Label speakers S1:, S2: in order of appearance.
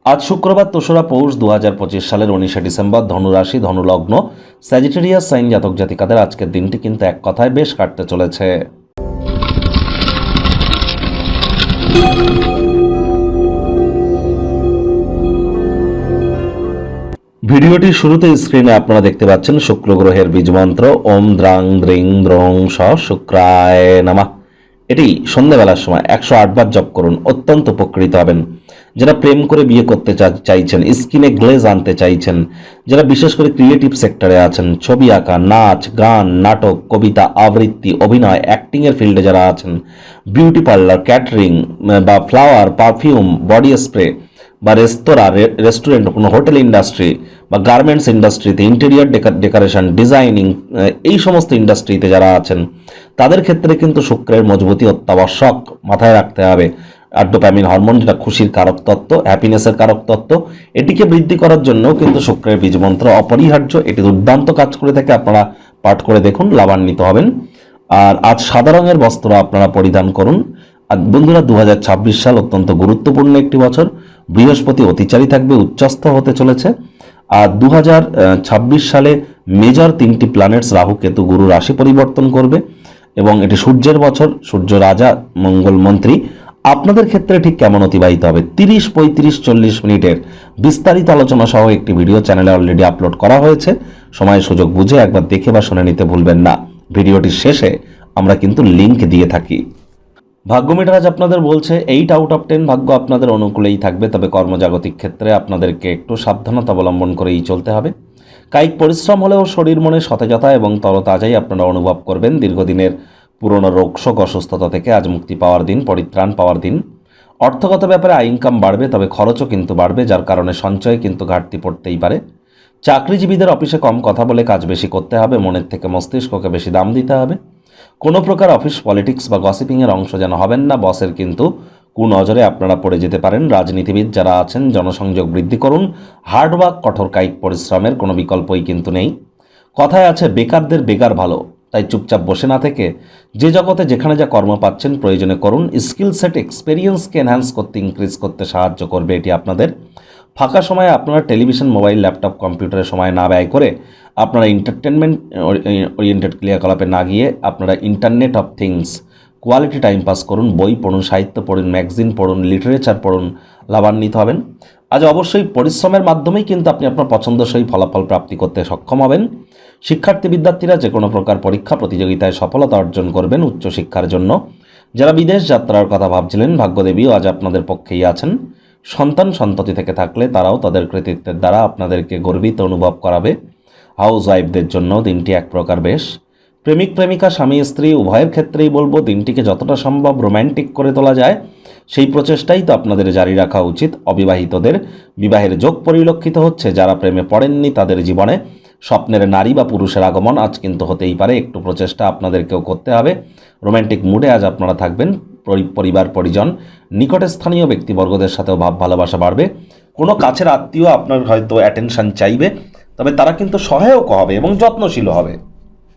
S1: আজ শুক্রবার ২রা পৌষ ২০২৫ সালের ১৯শে ডিসেম্বর, ধনুরাশি, ধনুলগ্ন, স্যাজিটেরিয়াস সাইন জাতক জাতিকাদের আজকের দিনটি কিন্তু এক কথায় বেশ কাটতে চলেছে। ভিডিওটির শুরুতে স্ক্রিনে আপনারা দেখতে পাচ্ছেন শুক্র গ্রহের বীজমন্ত্র ওম দ্রাং দ্রিং দ্রং স শুক্রায় নমঃ। এটি সন্ধ্যাবেলার সময় ১০৮ বার জপ করুন, অত্যন্ত উপকৃত হবেন। যারা প্রেম করে বিয়ে করতে চাইছেন, স্কিনে গ্লেজ আনতে চাইছেন, যারা বিশেষ করে ক্রিয়েটিভ সেক্টরে আছেন, ছবি আঁকা, নাচ, গান, নাটক, কবিতা, আবৃত্তি, অভিনয়, অ্যাক্টিংয়ের ফিল্ডে যারা আছেন, বিউটি পার্লার, ক্যাটারিং বা ফ্লাওয়ার, পারফিউম, বডি স্প্রে বা রেস্তোরাঁ, রেস্টুরেন্ট, কোনো হোটেল ইন্ডাস্ট্রি বা গার্মেন্টস ইন্ডাস্ট্রিতে, ইন্টেরিয়র ডেকোরেশন, ডিজাইনিং, এই সমস্ত ইন্ডাস্ট্রিতে যারা আছেন তাদের ক্ষেত্রে কিন্তু শুক্রের মজবুতি অত্যাবশ্যক, মাথায় রাখতে হবে। আর ডোপামিন হরমোন, যেটা খুশির কারক তত্ত্ব, হ্যাপিনেসের কারক তত্ত্ব, এটিকে বৃদ্ধি করার জন্য কিন্তু শুক্রের বীজমন্ত্র অপরিহার্য। এটি দুর্দান্ত কাজ করে থাকে, আপনারা পাঠ করে দেখুন, লাভান্বিত হবেন। আর আজ সাদা রঙের বস্ত্র আপনারা পরিধান করুন। আর বন্ধুরা, ২০২৬ সাল অত্যন্ত গুরুত্বপূর্ণ একটি বছর। বৃহস্পতি অতিচারী থাকবে, উচ্চস্থ হতে চলেছে। আর ২০২৬ সালে মেজর ৩টি প্ল্যানেটস রাহু, কেতু, গুরু রাশি পরিবর্তন করবে এবং এটি সূর্যের বছর, সূর্য রাজা, মঙ্গল মন্ত্রী। আপনাদের ক্ষেত্রে ঠিক কেমন অতিবাহিত হবে, ৩০, ৩৫, ৪০ মিনিটের বিস্তারিত আলোচনা সহ একটি ভিডিও চ্যানেলে অলরেডি আপলোড করা হয়েছে। সময় সুযোগ বুঝে একবার দেখে বা শুনে নিতে ভুলবেন না। ভিডিওটির শেষে আমরা কিন্তু লিংক দিয়ে থাকি। ভাগ্য মিটার আজ আপনাদের বলছে 8 আউট অফ 10 ভাগ্য আপনাদের অনুকূলেই থাকবে, তবে কর্মজাগতিক ক্ষেত্রে আপনাদেরকে একটু সাবধানতা অবলম্বন করেই চলতে হবে। কায়িক পরিশ্রম হলেও শরীর মনে সতেজতা এবং তরতাজাই আপনারা অনুভব করবেন। দীর্ঘদিনের পুরনো রোগশোক, অসুস্থতা থেকে আজ মুক্তি পাওয়ার দিন, পরিত্রাণ পাওয়ার দিন। অর্থগত ব্যাপারে ইনকাম বাড়বে, তবে খরচও কিন্তু বাড়বে, যার কারণে সঞ্চয়ে কিন্তু ঘাটতি পড়তেই পারে। চাকরিজীবীদের অফিসে কম কথা বলে কাজ বেশি করতে হবে, মনের থেকে মস্তিষ্ককে বেশি দাম দিতে হবে। কোনো প্রকার অফিস পলিটিক্স বা গসিপিংয়ের অংশ যেন হবেন না, বসের কিন্তু কুনজরে আপনারা পড়ে যেতে পারেন। রাজনীতিবিদ যারা আছেন, জনসংযোগ বৃদ্ধি করুন। হার্ডওয়ার্ক, কঠোর কায়িক পরিশ্রমের কোনো বিকল্পই কিন্তু নেই। কথায় আছে, বেকারদের বেকার ভালো, তাই চুপচাপ বসে না থেকে যে জগতে যেখানে যা কর্ম পাচ্ছেন প্রয়োজনে করুন। স্কিল সেট, এক্সপেরিয়েন্সকে এনহ্যান্স করতে, ইনক্রিজ করতে সাহায্য করবে এটি আপনাদের। ফাঁকা সময়ে আপনারা টেলিভিশন, মোবাইল, ল্যাপটপ, কম্পিউটারের সময় না ব্যয় করে আপনারা এন্টারটেনমেন্ট ওরিয়েন্টেড ক্রিয়াকলাপে না গিয়ে আপনারা internet of things, quality time pass করুন। বই পড়ুন, সাহিত্য পড়ুন, ম্যাগাজিন পড়ুন, লিটারেচার পড়ুন, লাভান্বিত হবেন। আজ অবশ্যই পরিশ্রমের মাধ্যমেই কিন্তু আপনি আপনার পছন্দসই ফলাফল প্রাপ্তি করতে সক্ষম হবেন। শিক্ষার্থী বিদ্যার্থীরা যে কোনো প্রকার পরীক্ষা প্রতিযোগিতায় সফলতা অর্জন করবেন উচ্চশিক্ষার জন্য। যারা বিদেশ যাত্রার কথা ভাবছিলেন, ভাগ্যদেবীও আজ আপনাদের পক্ষেই আছেন। সন্তান সন্ততি থেকে থাকলে তারাও তাদের কৃতিত্বের দ্বারা আপনাদেরকে গর্বিত অনুভব করাবে। হাউস ওয়াইফদের জন্য দিনটি এক প্রকার বেশ। প্রেমিক প্রেমিকা, স্বামী স্ত্রী উভয়ের ক্ষেত্রেই বলবো দিনটিকে যতটা সম্ভব রোম্যান্টিক করে তোলা যায় সেই প্রচেষ্টাই তো আপনাদের জারি রাখা উচিত। অবিবাহিতদের বিবাহের যোগ পরিলক্ষিত হচ্ছে। যারা প্রেমে পড়েননি তাদের জীবনে স্বপ্নের নারী বা পুরুষের আগমন আজ কিন্তু হতেই পারে। একটু প্রচেষ্টা আপনাদেরকেও করতে হবে। রোম্যান্টিক মুডে আজ আপনারা থাকবেন। পরিবার পরিজন, নিকটে স্থানীয় ব্যক্তিবর্গদের সাথেও ভাব ভালোবাসা বাড়বে। কোনো কাছের আত্মীয় আপনার হয়তো অ্যাটেনশন চাইবে, তবে তারা কিন্তু সহায়ক হবে এবং যত্নশীল হবে।